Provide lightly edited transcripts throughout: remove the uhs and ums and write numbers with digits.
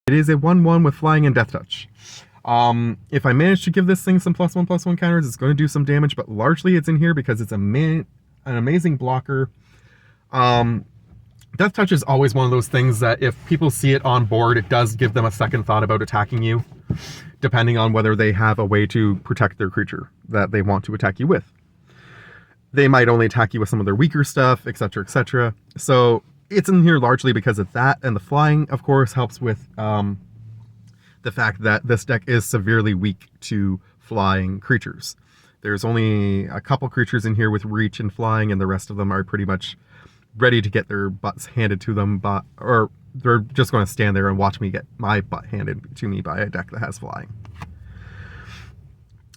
It is a 1/1 with flying and death touch. If I manage to give this thing some +1/+1 counters, it's going to do some damage, but largely it's in here because it's an amazing blocker. Death touch is always one of those things that if people see it on board, it does give them a second thought about attacking you, depending on whether they have a way to protect their creature that they want to attack you with. They might only attack you with some of their weaker stuff, etc., etc. So it's in here largely because of that, and the flying, of course, helps with the fact that this deck is severely weak to flying creatures. There's only a couple creatures in here with reach and flying, and the rest of them are pretty much ready to get their butts handed to them, or they're just going to stand there and watch me get my butt handed to me by a deck that has flying.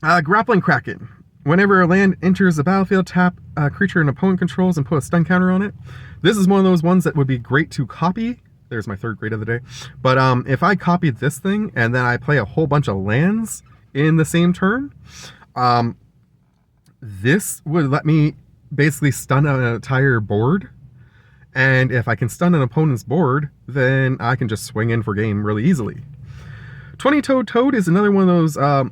Grappling Kraken. Whenever a land enters the battlefield, tap a creature an opponent controls and put a stun counter on it. This is one of those ones that would be great to copy. There's my third grade of the day. But if I copied this thing and then I play a whole bunch of lands in the same turn, this would let me basically stun an entire board. And if I can stun an opponent's board, then I can just swing in for game really easily. 20-Toed Toad is another one of those,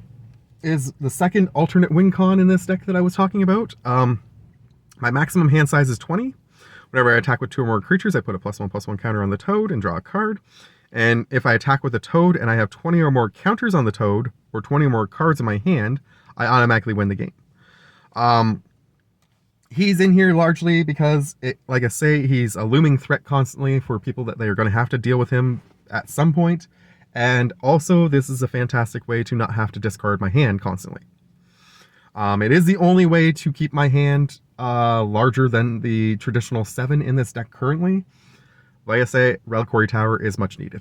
is the second alternate win con in this deck that I was talking about. My maximum hand size is 20. Whenever I attack with 2 or more creatures, I put a +1/+1 counter on the toad and draw a card. And if I attack with a toad and I have 20 or more counters on the toad, or 20 or more cards in my hand, I automatically win the game. He's in here largely because, like I say, he's a looming threat constantly for people that they are going to have to deal with him at some point. And also, this is a fantastic way to not have to discard my hand constantly. It is the only way to keep my hand larger than the traditional 7 in this deck currently. Like I say, Reliquary Tower is much needed.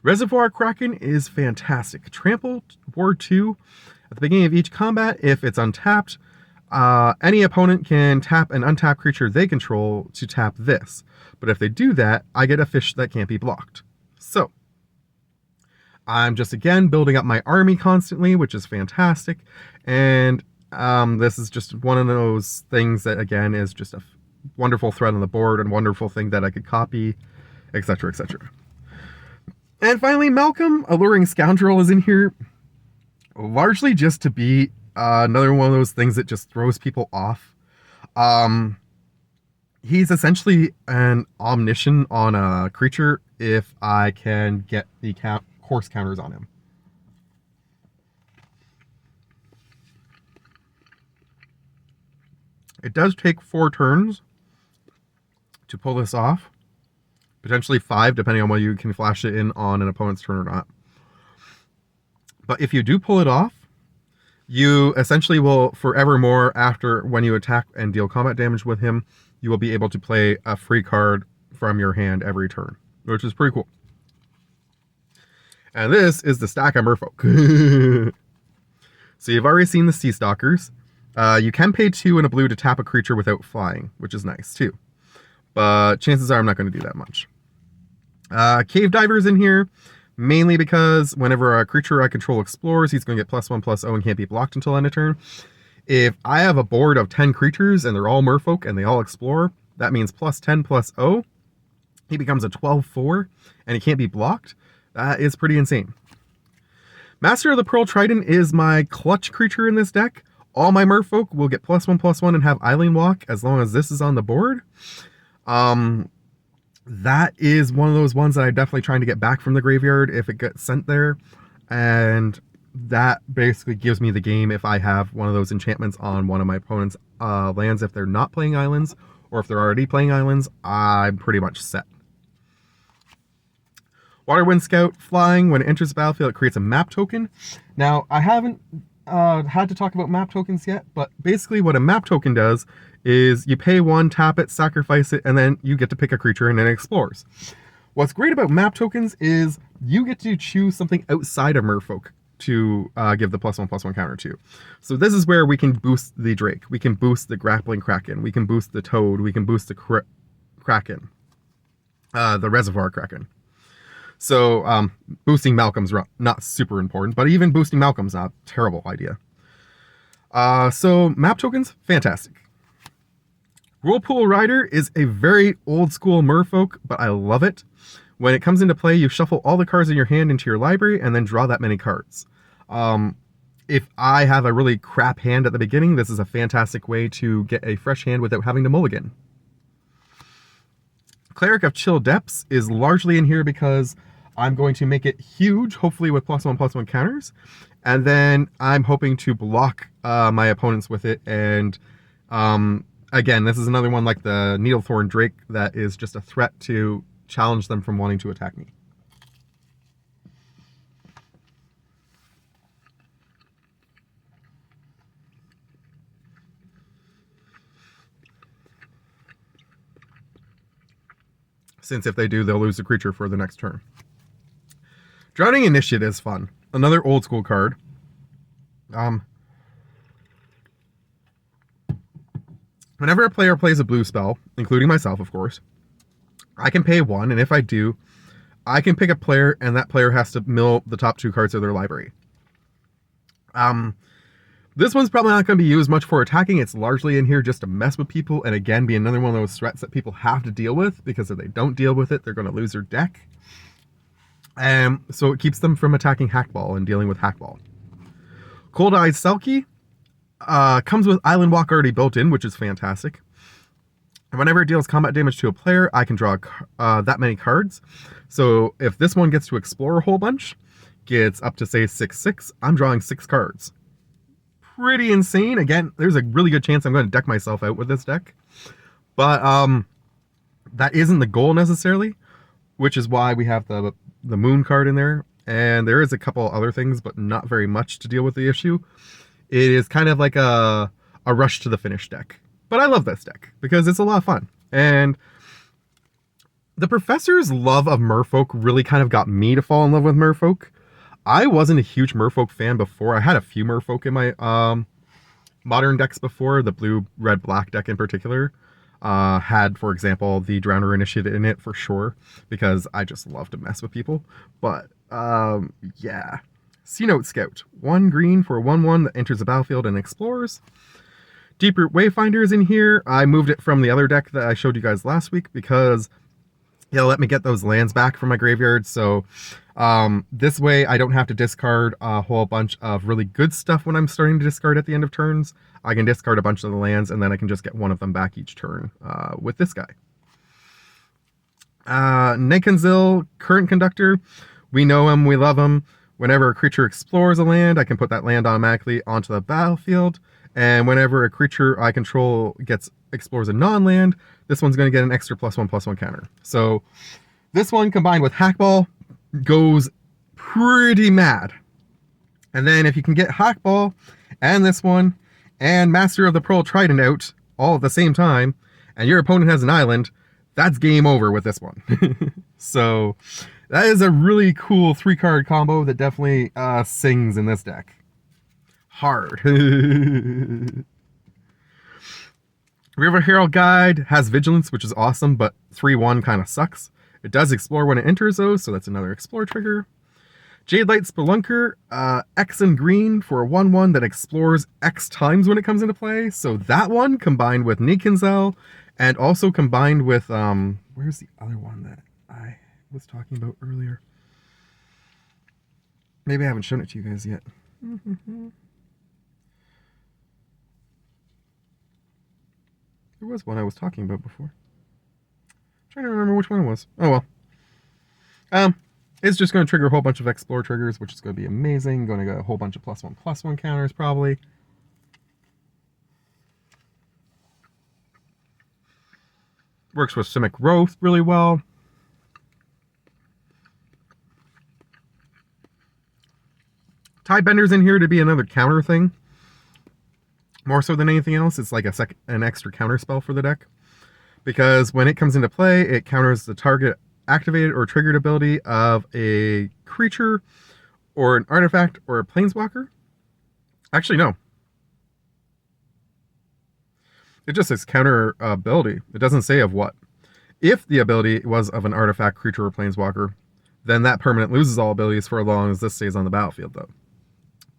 Reservoir Kraken is fantastic. Trample Ward 2. At the beginning of each combat, if it's untapped, any opponent can tap an untapped creature they control to tap this. But if they do that, I get a fish that can't be blocked. So, I'm just, again, building up my army constantly, which is fantastic. And this is just one of those things that, again, is just a wonderful threat on the board and wonderful thing that I could copy, etc., etc. And finally, Malcolm, Alluring Scoundrel, is in here largely just to be another one of those things that just throws people off. He's essentially an omniscient on a creature if I can get the course counters on him. It does take 4 turns to pull this off. Potentially 5, depending on whether you can flash it in on an opponent's turn or not. But if you do pull it off, you essentially will forevermore, after when you attack and deal combat damage with him, you will be able to play a free card from your hand every turn, which is pretty cool. And this is the stack of Merfolk. So you've already seen the Sea Stalkers. You can pay 2 and a blue to tap a creature without flying, which is nice too. But chances are I'm not going to do that much. Cave Diver's in here, mainly because whenever a creature I control explores, he's going to get +1/+0 and can't be blocked until end of turn. If I have a board of 10 creatures and they're all Merfolk and they all explore, that means +10/+0. He becomes a 12/4 and he can't be blocked. That is pretty insane. Master of the Pearl Trident is my clutch creature in this deck. All my Merfolk will get +1/+1 and have Islandwalk as long as this is on the board. That is one of those ones that I'm definitely trying to get back from the graveyard if it gets sent there. And that basically gives me the game if I have one of those enchantments on one of my opponent's lands. If they're not playing islands, or if they're already playing islands, I'm pretty much set. Waterwind Scout flying. When it enters the battlefield, it creates a map token. Now, I haven't had to talk about map tokens yet, but basically what a map token does is you pay 1, tap it, sacrifice it, and then you get to pick a creature and it explores. What's great about map tokens is you get to choose something outside of Merfolk to give the +1/+1 counter to. So this is where we can boost the Drake, we can boost the Grappling Kraken, we can boost the Toad, we can boost the Kraken, the Reservoir Kraken. So boosting Malcolm's not super important, but even boosting Malcolm's not a terrible idea. So map tokens, fantastic. Whirlpool Rider is a very old school Merfolk, but I love it. When it comes into play, you shuffle all the cards in your hand into your library and then draw that many cards. If I have a really crap hand at the beginning, this is a fantastic way to get a fresh hand without having to mulligan. Cleric of Chill Depths is largely in here because I'm going to make it huge, hopefully with +1/+1 counters. And then I'm hoping to block my opponents with it. And again, this is another one like the Needlethorn Drake that is just a threat to challenge them from wanting to attack me. Since if they do, they'll lose the creature for the next turn. Drowning Initiate is fun. Another old school card. Whenever a player plays a blue spell, including myself, of course, I can pay 1, and if I do, I can pick a player, and that player has to mill the top 2 cards of their library. This one's probably not going to be used much for attacking. It's largely in here just to mess with people, and again, be another one of those threats that people have to deal with, because if they don't deal with it, they're going to lose their deck. So it keeps them from attacking Hakbal and dealing with Hakbal. Cold Eyed Selkie comes with Islandwalk already built in, which is fantastic. And whenever it deals combat damage to a player, I can draw that many cards. So if this one gets to explore a whole bunch, gets up to say 6/6, I'm drawing 6 cards. Pretty insane. Again, there's a really good chance I'm going to deck myself out with this deck. But that isn't the goal necessarily, which is why we have the moon card in there. And there is a couple other things, but not very much to deal with the issue. It is kind of like a rush to the finish deck. But I love this deck because it's a lot of fun. And the Professor's love of Merfolk really kind of got me to fall in love with Merfolk. I wasn't a huge Merfolk fan before. I had a few Merfolk in my modern decks before. The blue, red, black deck in particular had, for example, the Drowner Initiate in it for sure, because I just love to mess with people. But yeah. Sea-Note Scout. 1 green for a 1/1 that enters the battlefield and explores. Deeproot Wayfinder is in here. I moved it from the other deck that I showed you guys last week because it'll let me get those lands back from my graveyard. So this way I don't have to discard a whole bunch of really good stuff when I'm starting to discard at the end of turns. I can discard a bunch of the lands and then I can just get one of them back each turn with this guy. Nekanzil, Current Conductor. We know him, we love him. Whenever a creature explores a land, I can put that land automatically onto the battlefield. And whenever a creature I control explores a non-land, this one's going to get an extra +1/+1 counter. So this one combined with Hakbal goes pretty mad. And then if you can get Hakbal and this one and Master of the Pearl Trident out all at the same time, and your opponent has an island, that's game over with this one. So that is a really cool 3-card combo that definitely sings in this deck. Hard. River Herald Guide has Vigilance, which is awesome, but 3/1 kind of sucks. It does explore when it enters though, so that's another explore trigger. Jade Light Spelunker, X and green for a 1/1 that explores X times when it comes into play. So that one combined with Nekanzil and also combined with, where's the other one that I was talking about earlier? Maybe I haven't shown it to you guys yet. There was one I was talking about before. I'm trying to remember which one it was. Oh well. It's just going to trigger a whole bunch of explore triggers, which is going to be amazing. Going to get a whole bunch of +1/+1 counters probably. Works with Simic Growth really well. Tidebender's in here to be another counter thing. More so than anything else, it's like an extra counter spell for the deck. Because when it comes into play, it counters the target activated or triggered ability of a creature or an artifact or a planeswalker. Actually, no. It just says counter ability. It doesn't say of what. If the ability was of an artifact, creature, or planeswalker, then that permanent loses all abilities for as long as this stays on the battlefield, though.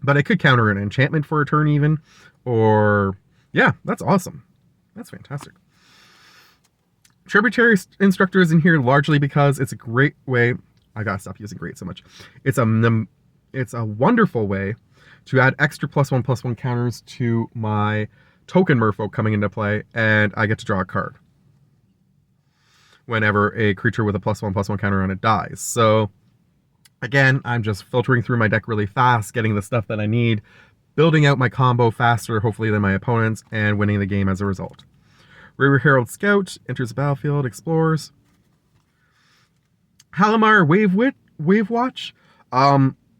But it could counter an enchantment for a turn even. Or, yeah, that's awesome. That's fantastic. Tributary Instructor is in here largely because it's a great way. I gotta stop using great so much. It's a wonderful way to add extra +1/+1 counters to my token Merfolk coming into play, and I get to draw a card whenever a creature with a +1/+1 counter on it dies. So again, I'm just filtering through my deck really fast, getting the stuff that I need, building out my combo faster, hopefully, than my opponents, and winning the game as a result. Rear Herald Scout enters the battlefield, explores. Halimar Wave Watch.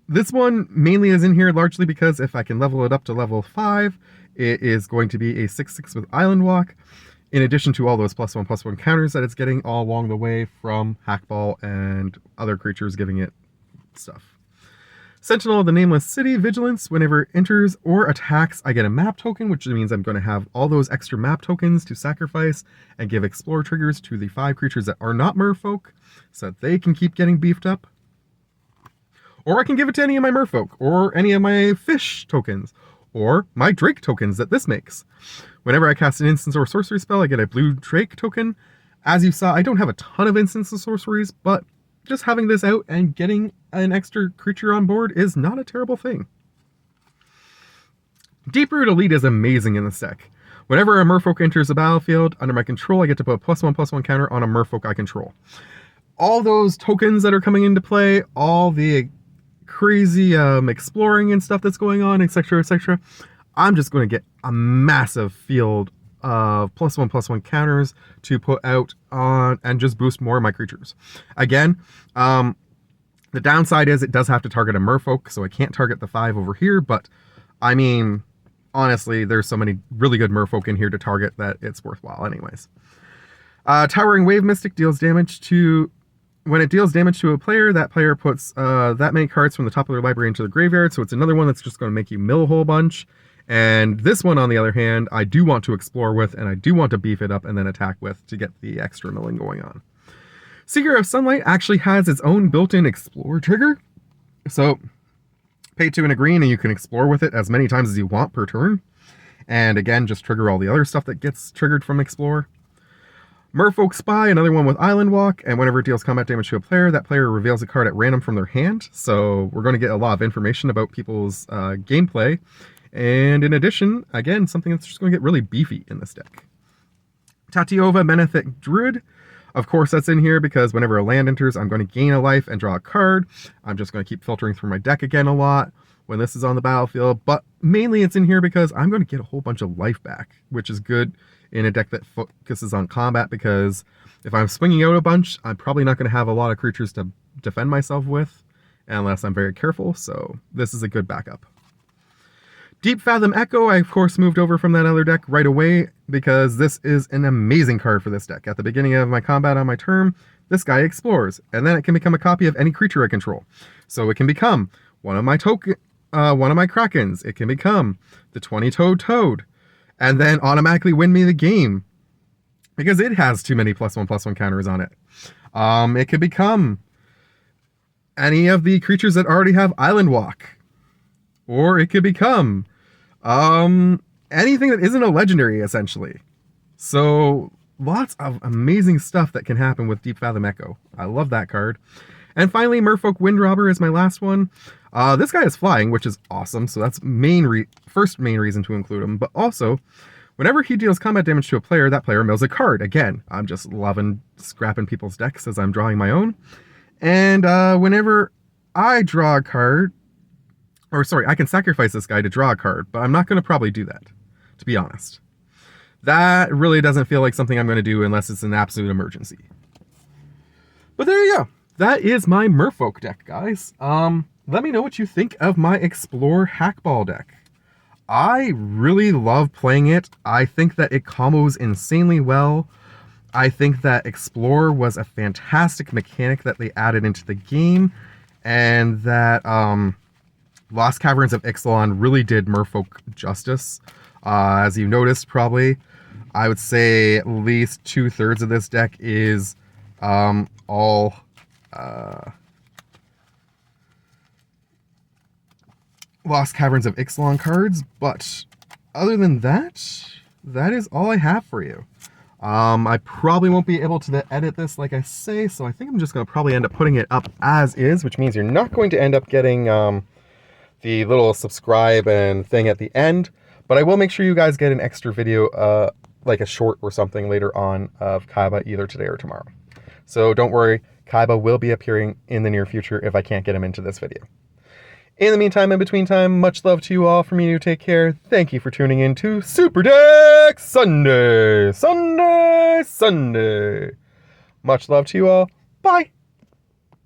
This one mainly is in here largely because if I can level it up to level 5, it is going to be a 6/6 with Islandwalk, in addition to all those +1/+1 counters that it's getting all along the way from Hakbal and other creatures giving it stuff. Sentinel of the Nameless City, Vigilance. Whenever it enters or attacks, I get a map token, which means I'm going to have all those extra map tokens to sacrifice and give Explore triggers to the 5 creatures that are not Merfolk, so that they can keep getting beefed up. Or I can give it to any of my Merfolk, or any of my Fish tokens, or my Drake tokens that this makes. Whenever I cast an instance or sorcery spell, I get a blue Drake token. As you saw, I don't have a ton of instants and sorceries, but just having this out and getting an extra creature on board is not a terrible thing. Deeproot Elite is amazing in this deck. Whenever a Merfolk enters the battlefield under my control, I get to put a +1/+1 counter on a Merfolk I control. All those tokens that are coming into play, all the crazy exploring and stuff that's going on, etc., etc., I'm just going to get a massive field of +1/+1 counters to put out on and just boost more of my creatures. Again, the downside is it does have to target a Merfolk, so I can't target the 5 over here, but I mean, honestly, there's so many really good Merfolk in here to target that it's worthwhile anyways. Towering Wave Mystic deals damage to... When it deals damage to a player, that player puts that many cards from the top of their library into the graveyard, so it's another one that's just going to make you mill a whole bunch. And this one, on the other hand, I do want to explore with, and I do want to beef it up and then attack with to get the extra milling going on. Seeker of Sunlight actually has its own built-in explore trigger. So, pay 2 and a green, and you can explore with it as many times as you want per turn. And again, just trigger all the other stuff that gets triggered from explore. Merfolk Spy, another one with Islandwalk, and whenever it deals combat damage to a player, that player reveals a card at random from their hand. So we're going to get a lot of information about people's gameplay. And in addition, again, something that's just going to get really beefy in this deck. Tatiova Menethek Druid. Of course, that's in here because whenever a land enters, I'm going to gain a life and draw a card. I'm just going to keep filtering through my deck again a lot when this is on the battlefield. But mainly it's in here because I'm going to get a whole bunch of life back, which is good in a deck that focuses on combat, because if I'm swinging out a bunch, I'm probably not going to have a lot of creatures to defend myself with unless I'm very careful. So this is a good backup. Deep Fathom Echo, I of course moved over from that other deck right away because this is an amazing card for this deck. At the beginning of my combat on my turn, this guy explores, and then it can become a copy of any creature I control. So it can become one of my Krakens. It can become the 20-toed Toad, and then automatically win me the game because it has too many +1/+1 counters on it. It could become any of the creatures that already have Islandwalk. Or it could become anything that isn't a legendary, essentially. So lots of amazing stuff that can happen with Deep Fathom Echo. I love that card. And finally, Merfolk Windrobber is my last one. This guy is flying, which is awesome. So that's first main reason to include him. But also, whenever he deals combat damage to a player, that player mills a card. Again, I'm just loving scrapping people's decks as I'm drawing my own. And whenever I draw a card, or sorry, I can sacrifice this guy to draw a card, but I'm not going to probably do that, to be honest. That really doesn't feel like something I'm going to do unless it's an absolute emergency. But there you go. That is my Merfolk deck, guys. Let me know what you think of my Explore Hakbal deck. I really love playing it. I think that it combos insanely well. I think that Explore was a fantastic mechanic that they added into the game, and that Lost Caverns of Ixalan really did Merfolk justice. As you noticed, probably, I would say at least 2/3 of this deck is all Lost Caverns of Ixalan cards, but other than that, that is all I have for you. I probably won't be able to edit this like I say, so I think I'm just going to probably end up putting it up as is, which means you're not going to end up getting the little subscribe and thing at the end, but I will make sure you guys get an extra video, like a short or something later on of Kaiba either today or tomorrow. So don't worry, Kaiba will be appearing in the near future if I can't get him into this video. In the meantime, in between time, much love to you all. From you, take care. Thank you for tuning in to Super Deck Sunday. Sunday. Much love to you all. Bye.